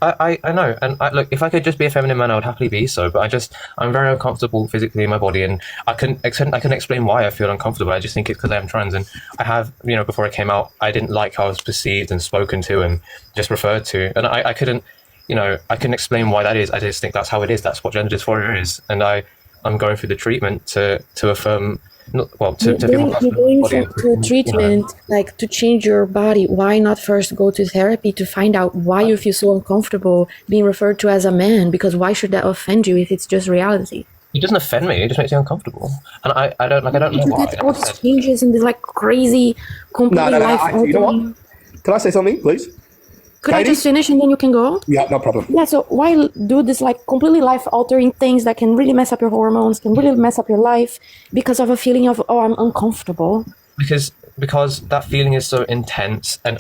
I know, and look, if I could just be a feminine man, I would happily be so. But I'm very uncomfortable physically in my body, and I can explain why I feel uncomfortable. I just think it's because I am trans, and I have, before I came out, I didn't like how I was perceived and spoken to and just referred to, and I couldn't, I couldn't explain why that is. I just think that's how it is. That's what gender dysphoria is, and I'm going through the treatment to affirm. You're going to treatment, like to change your body. Why not first go to therapy to find out why you feel so uncomfortable being referred to as a man? Because why should that offend you if it's just reality? It doesn't offend me. It just makes me uncomfortable, and I don't know why. That's all these changes and this like crazy, completely life altering. You know what? Can I say something, please? Could I just finish and then you can go? Yeah, no problem. Yeah, so why do this like completely life-altering things that can really mess up your hormones, can really mess up your life because of a feeling of, oh, I'm uncomfortable? Because that feeling is so intense, and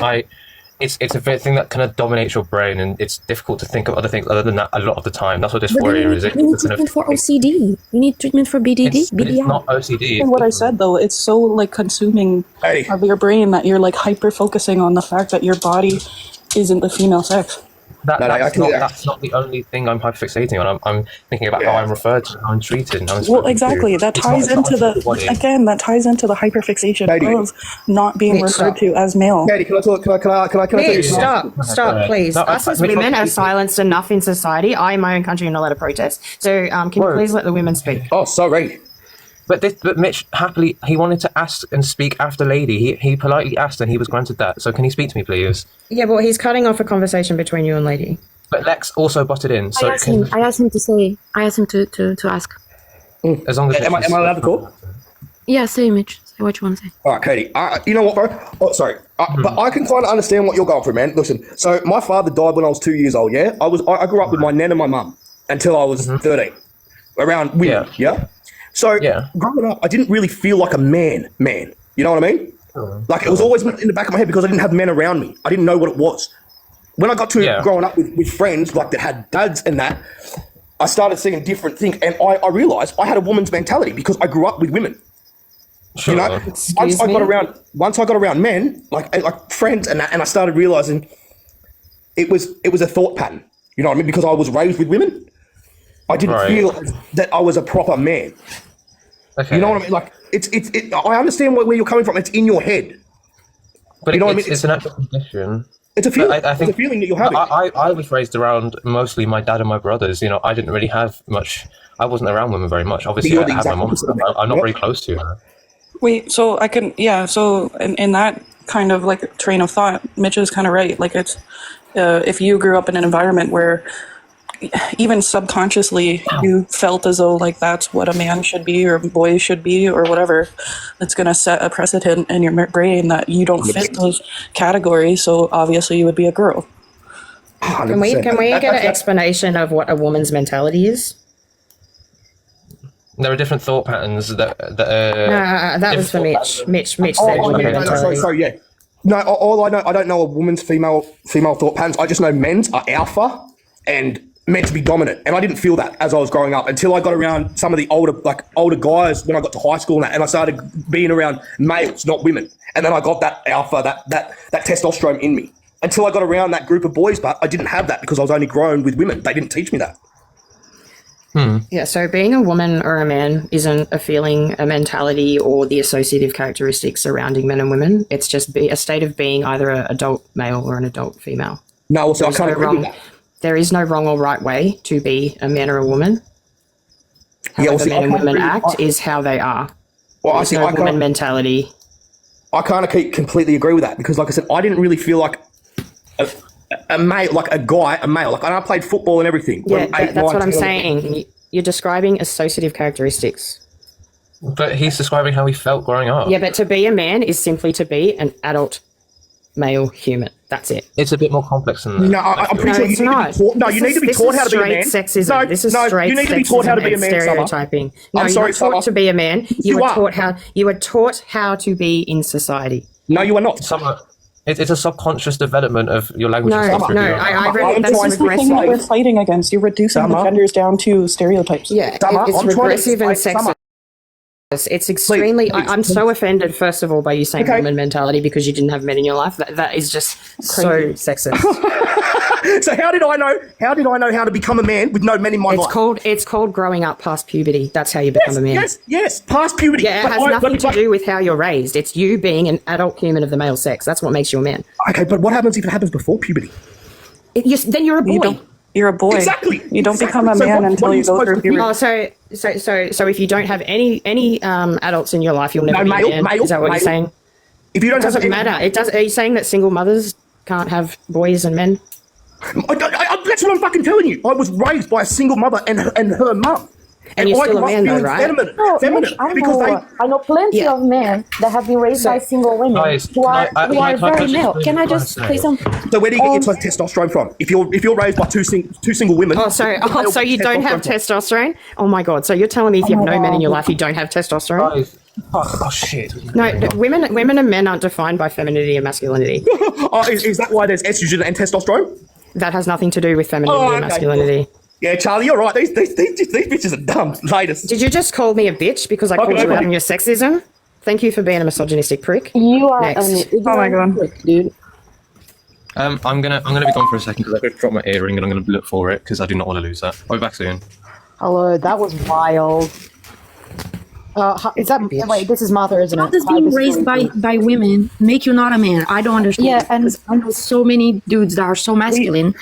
it's a very thing that kind of dominates your brain, and it's difficult to think of other things other than that a lot of the time. That's what dysphoria is. You need treatment for OCD. You need treatment for BDD. It's not OCD. And what I said though, it's so like consuming of your brain that you're like hyper focusing on the fact that your body isn't the female sex. That's not the only thing I'm hyperfixating on. I'm thinking about how I'm referred to, how I'm treated, and how I'm spoken to. Exactly. That ties into the hyperfixation of not being referred to as male. Katie, can I talk? Mitch, stop, please. Us as women are silenced enough in society. I, in my own country, am not allowed to protest. So, can you please let the women speak? Oh, sorry. But Mitch happily, he wanted to ask and speak after Lady. He politely asked and he was granted that. So can he speak to me, please? Yeah, but he's cutting off a conversation between you and Lady. But Lex also butted in. So I asked him to ask. As long as am I allowed to talk? Yeah, say Mitch. Say what you want to say. All right, Katie. You know what, bro? Oh, sorry. But I can kind of understand what you're going through, man. Listen, so my father died when I was 2 years old, yeah? I grew up with my nan and my mum until I was 13. Around women, yeah? So growing up, I didn't really feel like a man. You know what I mean? Like it was always in the back of my head because I didn't have men around me. I didn't know what it was. When I got to growing up with friends like that had dads and that, I started seeing different things, and I realized I had a woman's mentality because I grew up with women. Sure. You know, once I got around men, like friends and that, and I started realizing it was a thought pattern. You know what I mean? Because I was raised with women. I didn't feel that I was a proper man. Okay. You know what I mean? Like I understand where you're coming from. It's in your head. But you know what I mean? It's an actual condition. It's a feeling. It's a feeling that you're having. I was raised around mostly my dad and my brothers. You know, I didn't really have much. I wasn't around women very much. Obviously, I had my mom. I'm not very close to her. Wait, so I can So in that kind of like train of thought, Mitch is kind of right. Like it's if you grew up in an environment where even subconsciously you felt as though like that's what a man should be or boys should be or whatever, it's going to set a precedent in your brain that you don't fit those categories, so obviously you would be a girl. Can we get an explanation of what a woman's mentality is? There are different thought patterns that that was for Mitch. Mitch said women's mentality. Sorry, yeah. No, all I know, I don't know a woman's female thought patterns. I just know men's are alpha and meant to be dominant, and I didn't feel that as I was growing up until I got around some of the older guys when I got to high school and I started being around males, not women, and then I got that alpha, that testosterone in me until I got around that group of boys. But I didn't have that because I was only grown with women. They didn't teach me that. Yeah, so being a woman or a man isn't a feeling, a mentality, or the associative characteristics surrounding men and women. It's just a state of being either an adult male or an adult female. No, also I can't agree with that. There is no wrong or right way to be a man or a woman. However men and women act is how they are. Well, There's no woman mentality. I can't completely agree with that because, like I said, I didn't really feel like a male, like a male. Like I played football and everything. Yeah, that's what I'm saying. You're describing associative characteristics. But he's describing how he felt growing up. Yeah, but to be a man is simply to be an adult male human. That's it. It's a bit more complex than that. No, I'm pretty sure you need to be taught. No, you need to be taught how to be a man. Sexism. This is straight you need to be taught how to be a man. Stereotyping. No, you're not taught to be a man. You are taught how to be in society. No, you are not. It's a subconscious development of your language. No, I read that's regressive. The thing that we're fighting against. You're reducing the genders down to stereotypes. Yeah, it's regressive and sexist. It's extremely. I'm so offended, first of all, by you saying woman mentality because you didn't have men in your life. That is just so sexist. So how did I know? How did I know how to become a man with no men in my life? It's called growing up past puberty. That's how you become a man. Yes, past puberty. Yeah, it has nothing to do with how you're raised. It's you being an adult human of the male sex. That's what makes you a man. Okay, but what happens if it happens before puberty? Then you're a boy. You're a boy. Exactly. You don't become a man until you go through puberty. Oh, so if you don't have any adults in your life, you'll never be a man. Is that what you're saying? If you don't, it doesn't matter. It does. Are you saying that single mothers can't have boys and men? That's what I'm fucking telling you. I was raised by a single mother and her mum. And you're still a man, though, right? Feminine, I know plenty of men that have been raised by single women who are very male. Can I just say something? So where do you get your testosterone from? If you're raised by two single women. So you don't have testosterone? Oh my god! So you're telling me if you have no men in your life, you don't have testosterone? Oh shit! No, women and men aren't defined by femininity and masculinity. Is that why there's estrogen and testosterone? That has nothing to do with femininity and masculinity. Yeah, Charlie, you're right. These bitches are dumb. Latest. Did you just call me a bitch because I called you out on your sexism? Thank you for being a misogynistic prick. You are oh my god, prick, dude. I'm gonna be gone for a second because I could drop my earring and I'm gonna look for it because I do not want to lose that. I'll be back soon. Hello, that was wild. Is that wait? This is Martha, isn't it? How does being raised by women make you not a man? I don't understand. Yeah, and I know so many dudes that are so masculine.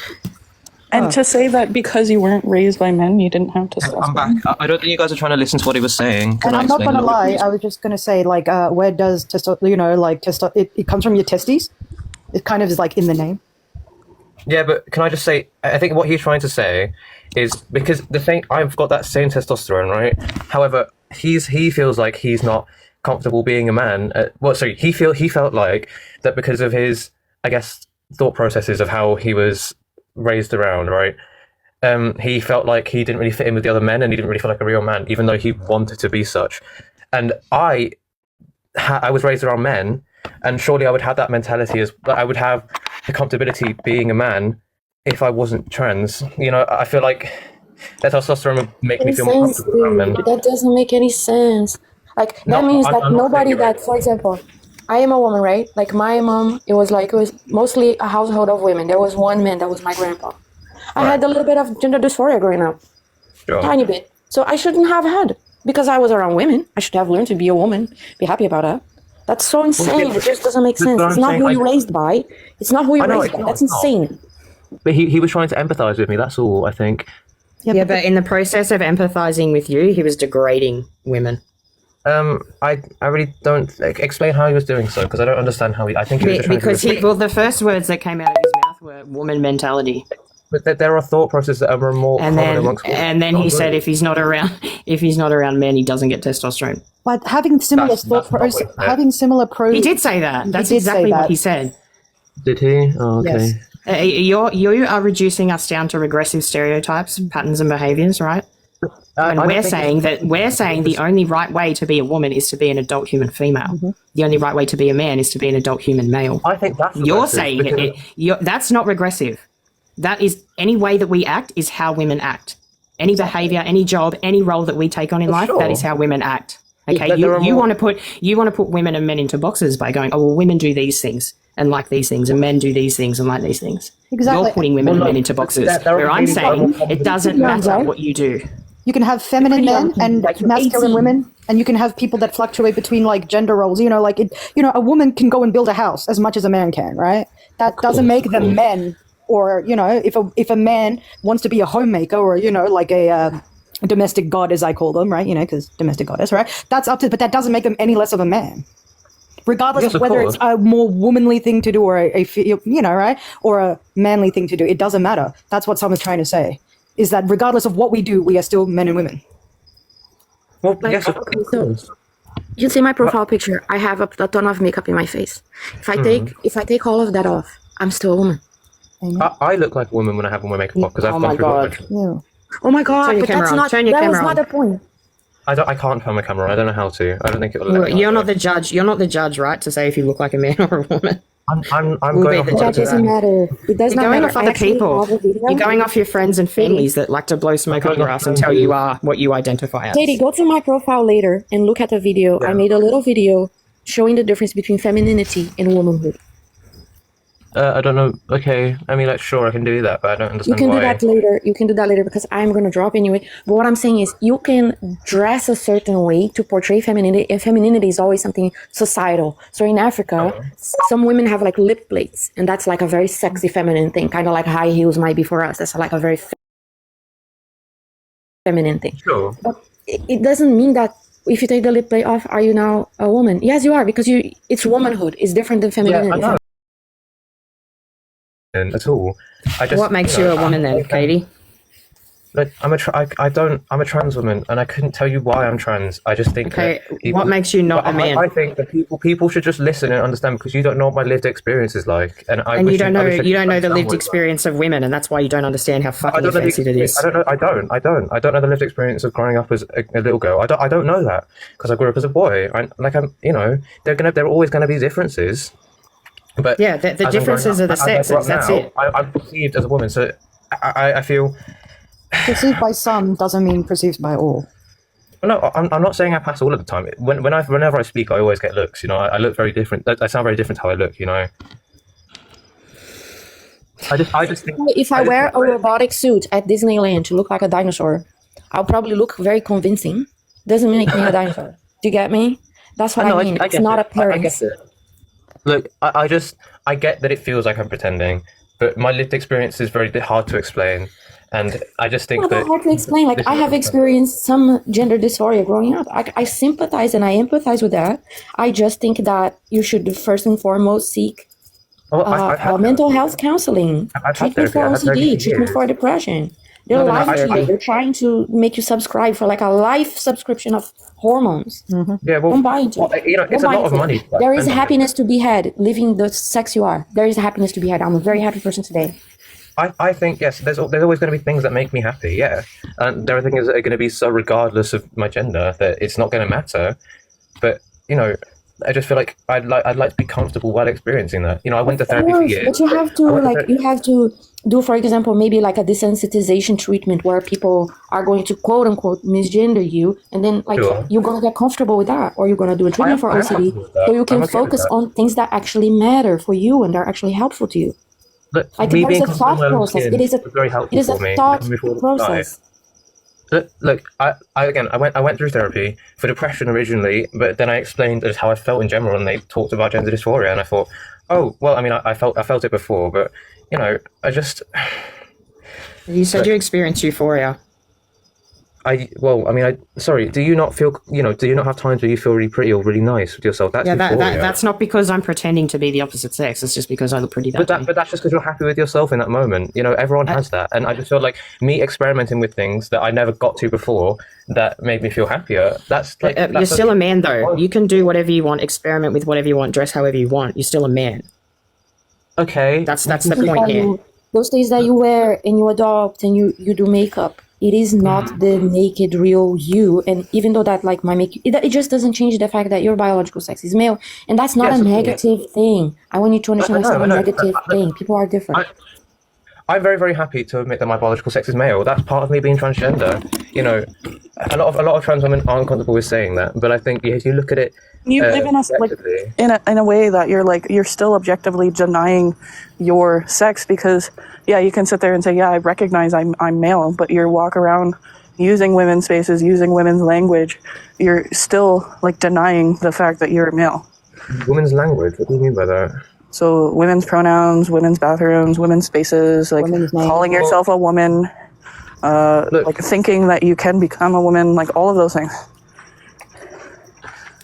And to say that because you weren't raised by men, you didn't have testosterone. I'm back. I don't think you guys are trying to listen to what he was saying. And I'm not gonna lie. I was just gonna say, like, where does testosterone? It comes from your testes. It kind of is like in the name. Yeah, but can I just say, I think what he's trying to say is because the thing, I've got that same testosterone, right? However, he feels like he's not comfortable being a man. He felt like that because of his, I guess, thought processes of how he was raised around, right? He felt like he didn't really fit in with the other men and he didn't really feel like a real man, even though he wanted to be such. And I was raised around men, and surely I would have that mentality as I would have the comfortability being a man if I wasn't trans. You know, I feel like that testosterone would make me feel more comfortable around men. That doesn't make any sense. Like, that means that nobody that, for example, I am a woman, right? Like, my mom, it was mostly a household of women. There was one man that was my grandpa. I had a little bit of gender dysphoria growing up. Sure. Tiny bit. So I shouldn't have had, because I was around women. I should have learned to be a woman, be happy about that. That's so insane. It just doesn't make sense. It's not who you're raised by. It's not who you're raised by. That's insane. But he was trying to empathize with me, that's all, I think. Yeah, but in the process of empathizing with you, he was degrading women. I really don't explain how he was doing so, because I don't understand how I think he was because the first words that came out of his mouth were woman mentality. But there are thought processes that are more common amongst women. And then he said if he's not around men, he doesn't get testosterone. But having similar He did say that. That's exactly what he said. Did he? Oh, okay. Yes. You are reducing us down to regressive stereotypes, patterns, and behaviors, right? And we're saying the only right way to be a woman is to be an adult human female. Mm-hmm. The only right way to be a man is to be an adult human male. I think that's you're saying that's not regressive. That is any way that we act is how women act. Any behavior, any job, any role that we take on in life, that is how women act. Okay, you want to put women and men into boxes by going, oh well, women do these things and like these things, and men do these things and like these things. Exactly. You're putting women and men into boxes. Where I'm saying it doesn't matter what you do. You can have feminine men and masculine women, and you can have people that fluctuate between like gender roles. You know, like a woman can go and build a house as much as a man can, right? That doesn't make them men. Or if a man wants to be a homemaker, or like a domestic god, as I call them, right? Because domestic goddess, right? That's up to, but that doesn't make them any less of a man, regardless of whether it's a more womanly thing to do or right, or a manly thing to do. It doesn't matter. That's what someone's trying to say. Is that regardless of what we do, we are still men and women. Well, like, yes, okay, so you can see my profile picture. I have a ton of makeup in my face. If I take all of that off, I'm still a woman. I look like a woman when I have all my makeup off because I've gone through yeah. Oh my god! But that's not. That was not the point. I can't turn my camera on. I don't know how to. I don't think it will. Let me You're not the judge. You're not the judge, right? To say if you look like a man or a woman. I'm going off. That doesn't matter. It does not matter. You're going off other people. You're going off your friends and families that like to blow smoke up your ass and tell you are what you identify as. Katie, go to my profile later and look at the video. Yeah. I made a little video showing the difference between femininity and womanhood. I don't know. Okay, I mean, like, sure, I can do that, but I don't You understand can do why. that later. You can do that later because I'm going to drop anyway. But what I'm saying is you can dress a certain way to portray femininity, and femininity is always something societal. So in Africa, some women have like lip plates, and that's like a very sexy feminine thing, kind of like high heels might be for us. That's like a very feminine thing. Sure. But it doesn't mean that if you take the lip plate off, are you now a woman? Yes, you are, because it's womanhood. It's different than Yeah, femininity. I know. At all. I just. What makes you a woman then, Katie? Like, I'm a trans woman, and I couldn't tell you why I'm trans. I just think Okay, that people, what makes you not a man? I think that people should just listen and understand, because you don't know what my lived experience is like, and I And wish you don't know I wish you don't know the understand lived what it's like. experience of women, and that's why you don't understand how I fucking don't know the offensive it is. I don't know. I don't know the lived experience of growing up as a little girl. I don't know that because I grew up as a boy. There are always gonna be differences. But Yeah, the as I'm growing differences up, are the as I grow sexes. up That's now, it. I'm perceived as a woman, so I feel. Perceived by some doesn't mean perceived by all. No, I'm not saying I pass all of the time. Whenever I speak, I always get looks. You know, I look very different. I sound very different to how I look. You know, I just think If I wear a robotic suit at Disneyland to look like a dinosaur, I'll probably look very convincing. Doesn't make me a dinosaur. Do you get me? That's what I mean. It's not appearance. get it. Look, I get that it feels like I'm pretending, but my lived experience is very hard to explain, and I just think Well, that that's hard to explain. Like, I have experienced some gender dysphoria growing up. I sympathize and I empathize with that. I just think that you should first and foremost seek I've had mental health counseling, I've had treatment therapy. for I've had therapy OCD, for treatment years. for depression. They're Not enough lying to you. therapy. They're trying to make you subscribe for like a life subscription of hormones. Yeah, well, Don't buy into it. you know, it's a Don't buy lot of into it. money. to There is spend on it. happiness to be had living the sex you are. There is happiness to be had. I'm a very happy person today. I think yes. There's always going to be things that make me happy. Yeah, and there are things that are going to be so regardless of my gender that it's not going to matter. But you know, I just feel like I'd like to be comfortable while experiencing that. You know, I went to therapy for Course, years. but you have to I went to like you have to do, for example, maybe like a desensitization treatment where people are going to quote unquote misgender you, and then like Sure. you're gonna get comfortable with that, or you're gonna do a treatment for I am OCD, comfortable with that. so you can I'm okay with focus that. on things that actually matter for you and are actually helpful to you. Look, Like me there is being a comfortable thought in my own process. skin It is a was very helpful for me. thought Before the process. Look, I went through therapy for depression originally, but then I explained as how I felt in general, and they talked about gender dysphoria, and I thought, oh well, I mean, I felt it before, but you know, I just You said you experienced euphoria. sorry, do you not feel, do you not have times where you feel really pretty or really nice with yourself? That's Yeah, euphoria. that's not because I'm pretending to be the opposite sex. It's just because I look pretty that day. But that's just because you're happy with yourself in that moment. You know, everyone has that, and I just feel like me experimenting with things that I never got to before that made me feel happier. That's like You're still a man, though. You can do whatever you want, experiment with whatever you want, dress however you want. You're still a man. Okay. That's the point here. Those things that you wear and you adopt and you do makeup, it is not the naked real you. And even though that like might make you, it just doesn't change the fact that your biological sex is male, and that's not Yes, a of course. negative thing. I want you to understand that's not a negative thing. People are different. I'm very, very happy to admit that my biological sex is male. That's part of me being transgender. You know, a lot of trans women aren't comfortable with saying that, but I think if you look at it, You live in a way that you're still objectively denying your sex, because you can sit there and say, yeah, I recognize I'm male, but you walk around using women's spaces, using women's language, you're still like denying the fact that you're male. Women's language. What do you mean by that? So women's pronouns, women's bathrooms, women's spaces, like calling yourself a woman, like thinking that you can become a woman, like all of those things.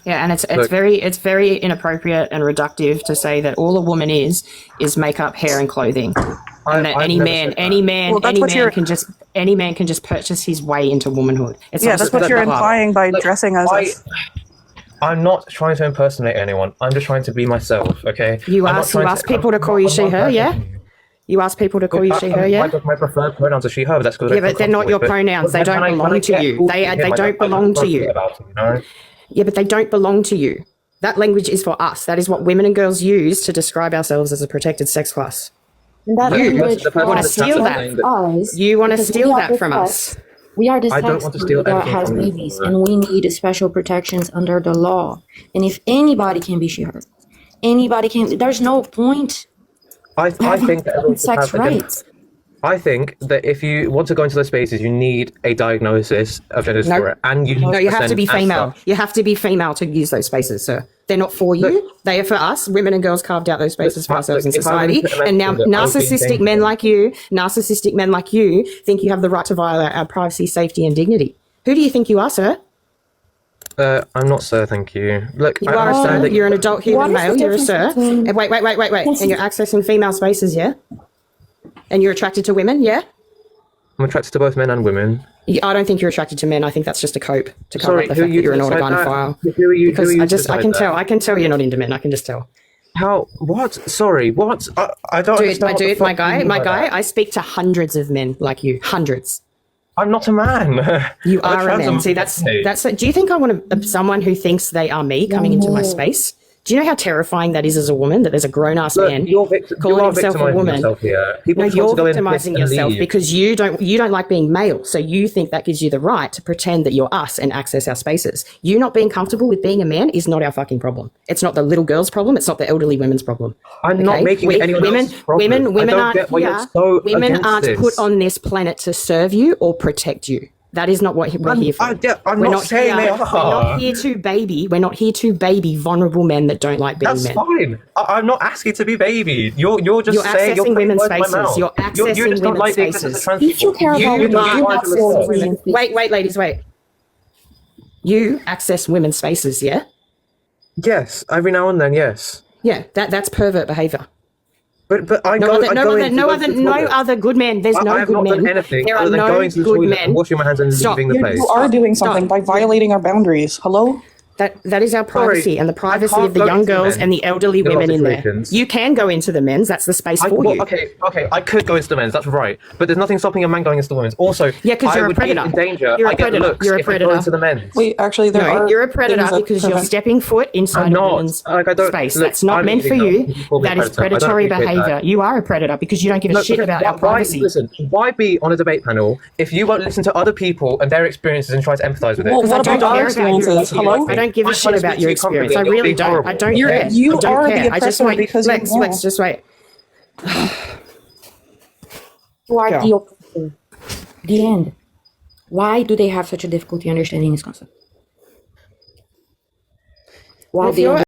Yeah, and it's very inappropriate and reductive to say that all a woman is makeup, hair, and clothing, and that any man can just purchase his way into womanhood. That's what you're implying by dressing as us. I'm not trying to impersonate anyone. I'm just trying to be myself. Okay. You ask people to call you she her, yeah. You ask people to call you she her, yeah. My preferred pronouns are she her, but that's good. Yeah, but they're not your pronouns. They don't belong to you. They don't belong to you. Yeah, but they don't belong to you. That language is for us. That is what women and girls use to describe ourselves as a protected sex class. And that language want to steal that. You want to steal that from us. We are the I don't sex want to steal that anything has from you. babies, and we need special protections under the law. And if anybody can be she her, anybody can. There's no point I think that everyone should sex have a gender- rights. I think that if you want to go into those spaces, you need a diagnosis of gender dysphoria, and you need No, you have to present be as female. such. You have to be female to use those spaces, sir. They're not for you. They are for us. Women and girls carved out those spaces for ourselves in if I went society. into a And now men's gender, I would be in narcissistic men like you think you have the right to violate our privacy, safety, and dignity. Who do you think you are, sir? I'm not sir, thank you. Look, You I are a understand sir. that You're an adult human What is the male. You're a difference sir. between- And wait. And you're accessing female spaces, yeah? And you're attracted to women, yeah? I'm attracted to both men and women. I don't think you're attracted to men. I think that's just a cope to cover Sorry, up the who fact you that you're an decide autogynephile. that? Who are you? Because who are you I decide can that? tell. I can tell you're not into men. I can just tell. How? What? Sorry. What? I don't Dude, understand. what the my fuck you mean by guy. that. I speak to hundreds of men like you. Hundreds. I'm not a man. You I'm are a trans man. woman. See, that's. Do you think I want someone who thinks they are me coming into my space? Do you know how terrifying that is as a woman? That there's a grown ass man you calling are himself a victimizing woman. yourself here. People No, just want you're to go in and piss victimizing and yourself leave. because you don't like being male. So you think that gives you the right to pretend that you're us and access our spaces. You not being comfortable with being a man is not our fucking problem. It's not the little girl's problem. It's not the elderly women's problem. I'm not making it anyone else's problem. Women I don't aren't get why you're here. so Women against aren't this. put on this planet to serve you or protect you. That is not what we're here for. I'm We're not saying they here, are. We're not here to baby. We're not here to baby vulnerable men that don't like being That's men. fine. I'm not asking to be babied. You're just You're saying accessing women's putting words in my spaces. mouth. You're You accessing just don't women's like the existence of spaces. trans If you people. care about You women, are you access access women. women's Wait, ladies, wait. You access women's spaces, yeah? Yes, every now and then, yes. Yeah, that's pervert behavior. But I No go. other, I no go other, into no those other, no toilets. other good men. There's I no have good not men. done anything There other are than no going to the good toilet, men. washing my hands, and Stop. leaving the place. You are doing something by violating our boundaries. Hello? That is our privacy and the privacy can't of the go young into girls men and the elderly in a lot women of in there. situations. You can go into the men's. That's the space for you. Okay, I could go into the men's. That's right, but there's nothing stopping a man going into the women's. Also, Yeah, 'cause I you're a would be predator. in danger. You're a I get predator. looks You're a if I go predator. into the men's. Wait, actually, there No, are. you're a predator things that because you're prevent- stepping foot inside I'm a not. woman's Like, I don't- space. look, That's not I'm meant for leaving now. you. You call me That is predator. I don't predatory appreciate behavior. that. You are a predator because you don't give a Look, shit because about our privacy. Listen, why be on a debate panel if you won't listen to other people and their experiences and try to empathize with it? Well, Because I what don't about our care about your experiences? Hello? I don't give a I'm shit trying to about speak your to you experience. I comfortably. really You're being don't. I don't You're- care. you I don't are the care. I just oppressor want because you're Lex, male. Lex, just wait. You are Yeah. the oppressor. The end. Why do they have such a difficulty understanding this concept? Why If they you're